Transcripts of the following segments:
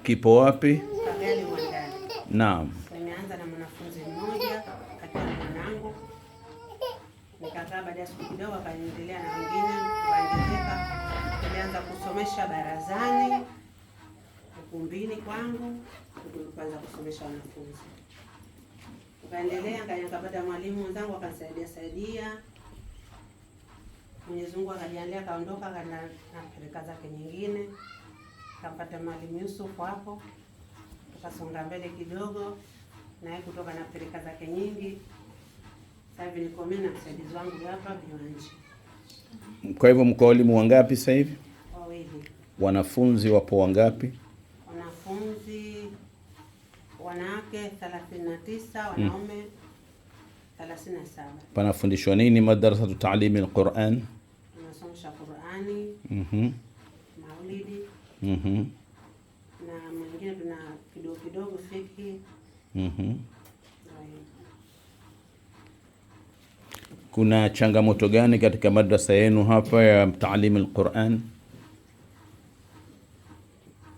Kipo wapi? Kagali Mwandani. Naam. Nimeanza na mwanafunzi mmoja akiwa na mwanangu. Nikakaa baada ya siku kidogo akaendelea na wengine kuongezeka. Nilianza kusomesha barazani, ukumbini kwangu, nikaanza kusomesha wanafunzi. Nikaendelea nikapata mwalimu wenzangu akanisaidia. Mwenyezi Mungu akajalia kaondoka kana na peleka zake nyingine. Kapata mwalimu Yusuf hapo. Tukasonga mbele kidogo na yeye kutoka na peleka zake nyingi. Sasa hivi niko mimi na msaidizi wangu hapa Viwanji. Kwa hivyo mko walimu wangapi sasa hivi? Wawili. Wanafunzi wapo wangapi? Wanafunzi wanawake 39, wanaume 37. Panafundishwa nini madrasatu ta'limi al-Qur'an? Tunasomesha Qur'ani. Maulidi. Na mwingine tuna kidogo fiki. Kuna changamoto gani katika madrasa yenu hapa ya ta'lim al-Qur'an?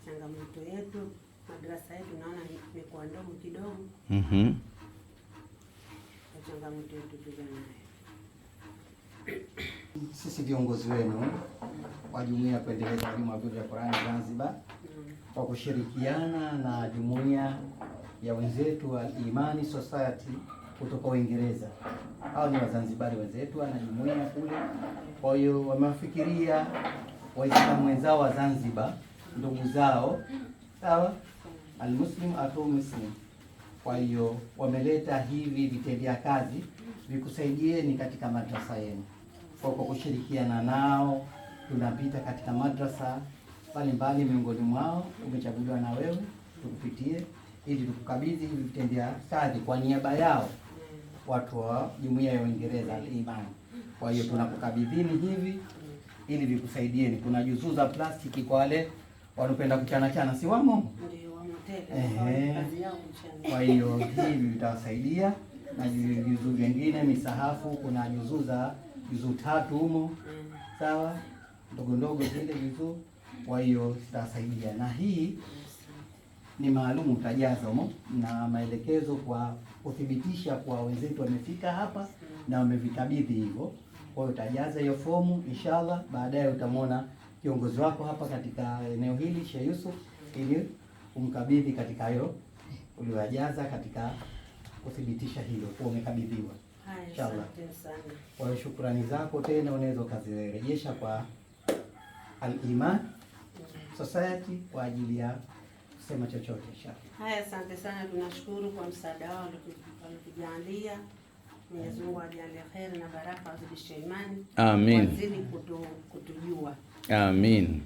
Changamoto yetu madrasa yetu naona ni kwa ndogo kidogo. Changamoto yetu tunayo. Sisi viongozi wenu wa jumuiya kuendeleza elimu ya Qur'an Zanzibar kwa kushirikiana na jumuiya ya wenzetu wa Imani Society kutoka Uingereza. Hao ni Wazanzibari wenzetu na jumuiya kule. Kwa hiyo wamewafikiria Waislamu wenzao wa Zanzibar, ndugu zao, sawa? Al-Muslim atu Muslim. Kwa hiyo wameleta hivi vitendea kazi vikusaidieni katika madrasa yenu. Kwa kushirikiana nao tunapita katika madrasa mbalimbali, miongoni mwao umechaguliwa na wewe tukupitie ili tukukabidhi hivi vitendea kazi kwa niaba yao watu wa jumuiya ya Uingereza al-Iman. Kwa hiyo tunakukabidhini hivi ili vikusaidieni. Kuna juzuu za plastiki kwa wale wanapenda kuchana, si wamo? Ndio wamo tena. Kazi yao kuchana. Kwa hiyo hivi vitawasaidia na juzuu vingine misahafu, kuna juzuu 3 humo. Sawa? Ndogo zile juzuu. Kwa hiyo zitasaidia. Na hii ni maalumu utajaza humo na maelekezo kwa kuthibitisha kwa wenzetu wamefika hapa na wamevikabidhi hivyo. Kwa hiyo utajaza hiyo fomu inshallah, baadaye utamwona kiongozi wako hapa katika eneo hili Sheikh Yusuf ili umkabidhi katika hayo uliyojaza katika kuthibitisha hilo kwa umekabidhiwa. Inshallah. Kwa hiyo shukrani zako tena unaweza kazirejesha kwa Al-Iman Society kwa ajili ya kusema chochote inshallah. Haya, asante sana, tunashukuru kwa msaada wao waliotujalia. Mwenyezi Mungu ajalie kheri na baraka, azidishe imani. Amin. Wazidi kutujua. Amin.